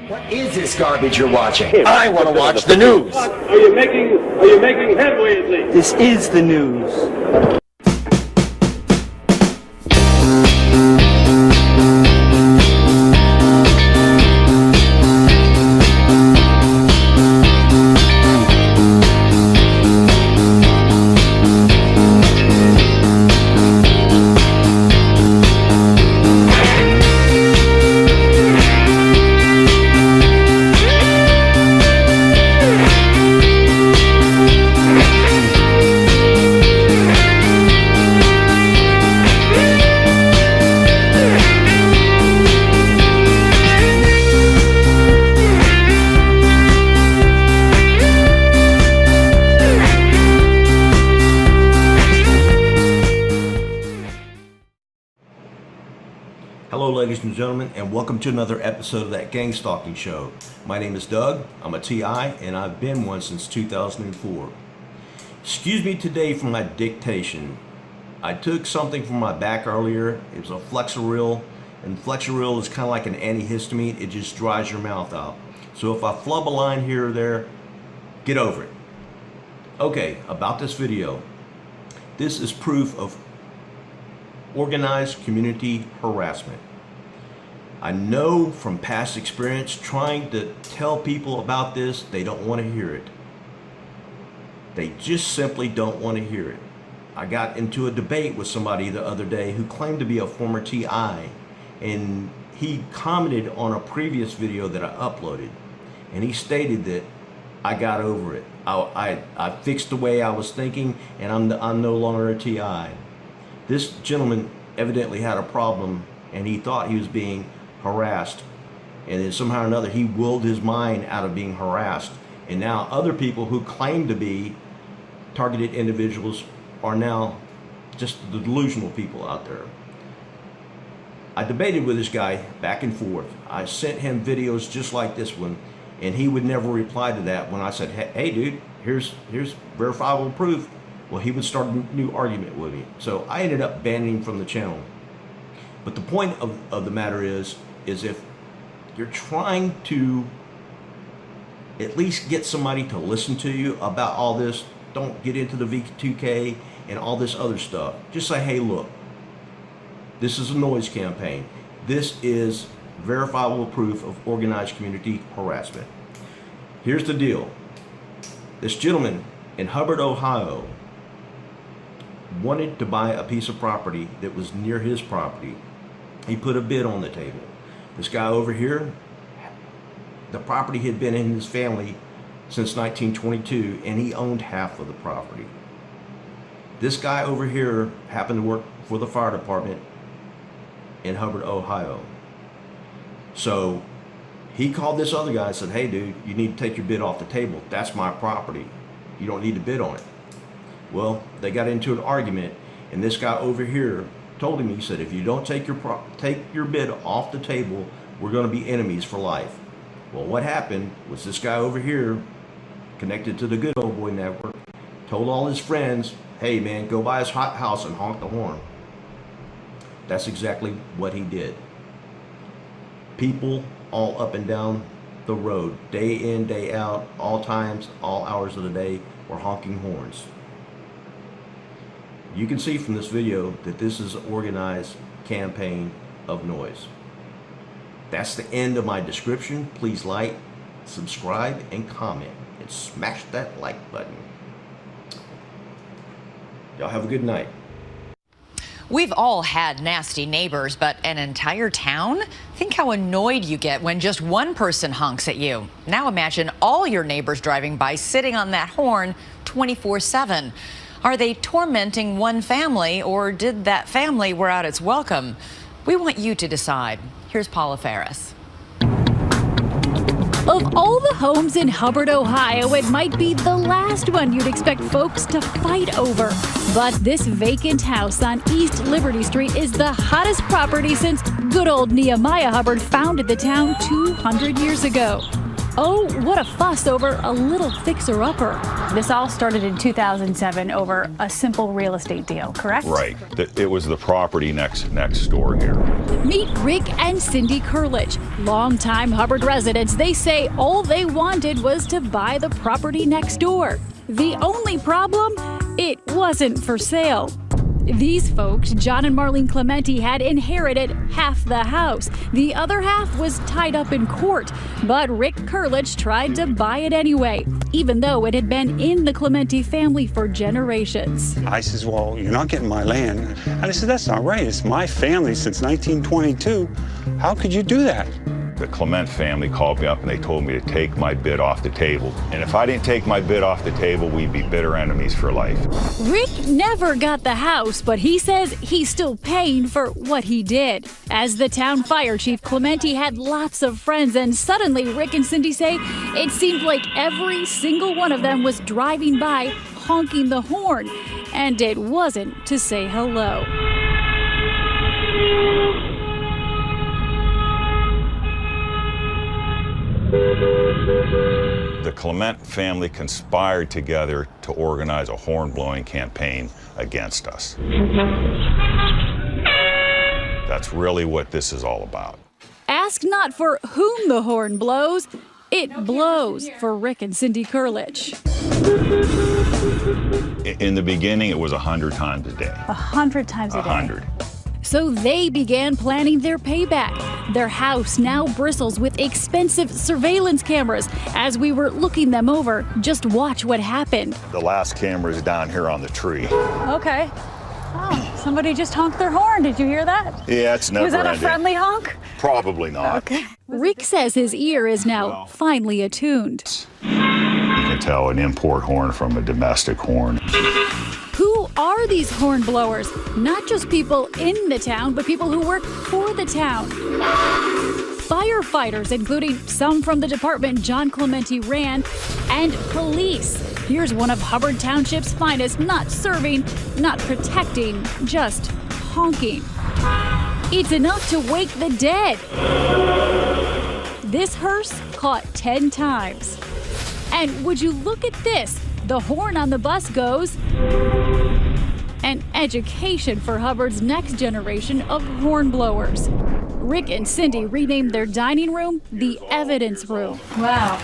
What is this garbage you're watching? I want to watch the news. Are you making headway at least? This is the news. Hello ladies and gentlemen, and welcome to another episode of that gang stalking show. My name is Doug, I'm a TI, and I've been one since 2004. Excuse me today for my dictation. I took something from my back earlier. It was a Flexeril, and Flexeril is kind of like an antihistamine. It just dries your mouth out. So if I flub a line here or there, get over it. Okay, about this video. This is proof of organized community harassment. I know from past experience trying to tell people about this, they don't want to hear it. They just simply don't want to hear it. I got into a debate with somebody the other day who claimed to be a former TI, and he commented on a previous video that I uploaded, and he stated that I got over it. I fixed the way I was thinking, and I'm no longer a TI. This gentleman evidently had a problem, and he thought he was being harassed, and then somehow or another he willed his mind out of being harassed, and now other people who claim to be targeted individuals are now just the delusional people out there. I debated with this guy back and forth. I sent him videos just like this one, and he would never reply to that when I said, hey dude, here's verifiable proof. Well, he would start a new argument with me. So I ended up banning him from the channel. But the point of the matter is if you're trying to at least get somebody to listen to you about all this, don't get into the V2K and all this other stuff. Just say, hey, look, this is a noise campaign. This is verifiable proof of organized community harassment. Here's the deal. This gentleman in Hubbard, Ohio, wanted to buy a piece of property that was near his property. He put a bid on the table. This guy over here, the property had been in his family since 1922, and he owned half of the property. This guy over here happened to work for the fire department in Hubbard, Ohio. So he called this other guy and said, hey dude, you need to take your bid off the table. That's my property. You don't need to bid on it. Well, they got into an argument, and this guy over here told him, he said, if you don't take your bid off the table, we're going to be enemies for life. Well, what happened was this guy over here, connected to the Good Old Boy Network, told all his friends, hey man, go by his hot house and honk the horn. That's exactly what he did. People all up and down the road, day in, day out, all times, all hours of the day, were honking horns. You can see from this video that this is an organized campaign of noise. That's the end of my description. Please like, subscribe, and comment, and smash that like button. Y'all have a good night. We've all had nasty neighbors, but an entire town? Think how annoyed you get when just one person honks at you. Now imagine all your neighbors driving by sitting on that horn 24/7. Are they tormenting one family, or did that family wear out its welcome? We want you to decide. Here's Paula Ferris. Of all the homes in Hubbard, Ohio, it might be the last one you'd expect folks to fight over. But this vacant house on East Liberty Street is the hottest property since good old Nehemiah Hubbard founded the town 200 years ago. Oh, what a fuss over a little fixer-upper. This all started in 2007 over a simple real estate deal, correct? Right. It was the property next door here. Meet Rick and Cindy Curlich. Longtime Hubbard residents, they say all they wanted was to buy the property next door. The only problem? It wasn't for sale. These folks, John and Marlene Clementi, had inherited half the house. The other half was tied up in court. But Rick Kurlich tried to buy it anyway, even though it had been in the Clementi family for generations. I says, well, you're not getting my land. And I said, that's not right. It's my family since 1922. How could you do that? The Clement family called me up and they told me to take my bid off the table. And if I didn't take my bid off the table, we'd be bitter enemies for life. Rick never got the house, but he says he's still paying for what he did. As the town fire chief, Clementi had lots of friends, and suddenly Rick and Cindy say it seemed like every single one of them was driving by honking the horn, and it wasn't to say hello. The Clement family conspired together to organize a horn-blowing campaign against us. That's really what this is all about. Ask not for whom the horn blows, it blows for Rick and Cindy Kurlich. In the beginning, it was 100 times a day. 100 times a day. 100. So they began planning their payback. Their house now bristles with expensive surveillance cameras. As we were looking them over, just watch what happened. The last camera is down here on the tree. Okay. Oh, somebody just honked their horn. Did you hear that? Yeah, it's never Was that a ending. friendly honk? Probably not. Okay. Rick says his ear is now finely attuned. You can tell an import horn from a domestic horn. Who are these horn blowers? Not just people in the town, but people who work for the town. Firefighters, including some from the department John Clementi ran, and police. Here's one of Hubbard Township's finest, not serving, not protecting, just honking. It's enough to wake the dead. This hearse caught 10 times. And would you look at this? The horn on the bus goes. An education for Hubbard's next generation of horn blowers. Rick and Cindy renamed their dining room the evidence room. Wow.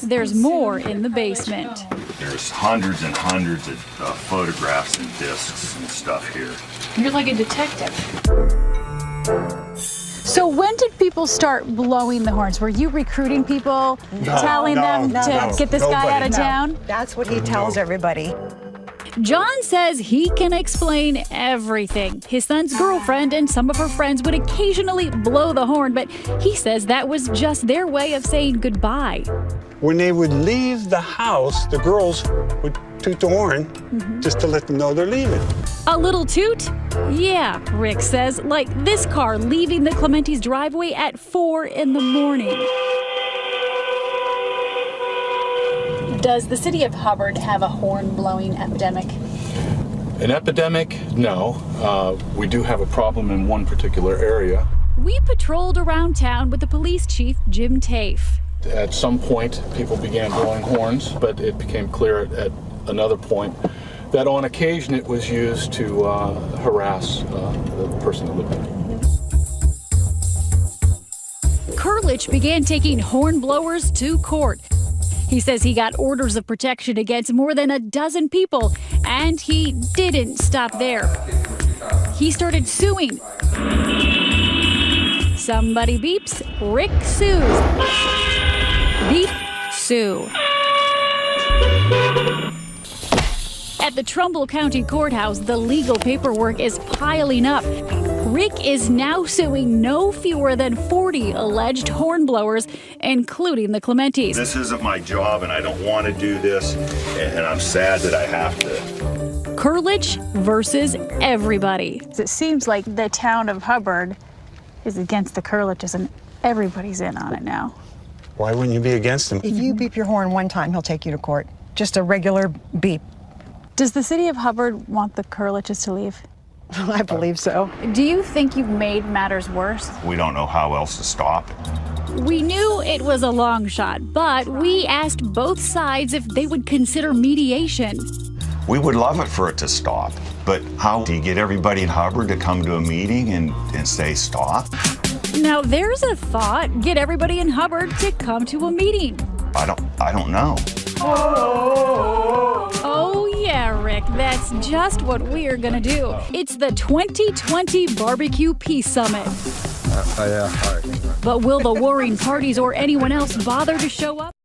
There's more in the basement. There's hundreds and hundreds of photographs and discs and stuff here. You're like a detective. So when did people start blowing the horns? Were you recruiting people, telling them to get this guy out of town? That's what he tells everybody. John says he can explain everything. His son's girlfriend and some of her friends would occasionally blow the horn, but he says that was just their way of saying goodbye. When they would leave the house, the girls would toot the horn just to let them know they're leaving. A little toot? Yeah, Rick says, like this car leaving the Clementi's driveway at 4 in the morning. Does the city of Hubbard have a horn-blowing epidemic? An epidemic? No. We do have a problem in one particular area. We patrolled around town with the police chief, Jim Tafe. At some point, people began blowing horns, but it became clear at another point that on occasion it was used to harass the person that lived there. Kurlich began taking horn blowers to court. He says he got orders of protection against more than a dozen people, and he didn't stop there. He started suing. Somebody beeps, Rick sues. Beep, sue. At the Trumbull County Courthouse, the legal paperwork is piling up. Rick is now suing no fewer than 40 alleged hornblowers, including the Clementis. This isn't my job, and I don't want to do this, and I'm sad that I have to. Kurlich versus everybody. It seems like the town of Hubbard is against the Kurliches, and everybody's in on it now. Why wouldn't you be against him? If you beep your horn one time, he'll take you to court. Just a regular beep. Does the city of Hubbard want the Kurliches to leave? I believe so. Do you think you've made matters worse? We don't know how else to stop it. We knew it was a long shot, but we asked both sides if they would consider mediation. We would love it for it to stop, but how do you get everybody in Hubbard to come to a meeting and say stop? Now there's a thought. Get everybody in Hubbard to come to a meeting. I don't know. Oh yeah, Rick, that's just what we're gonna do. It's the 2020 Barbecue Peace Summit. Yeah, all right. But will the warring parties or anyone else bother to show up?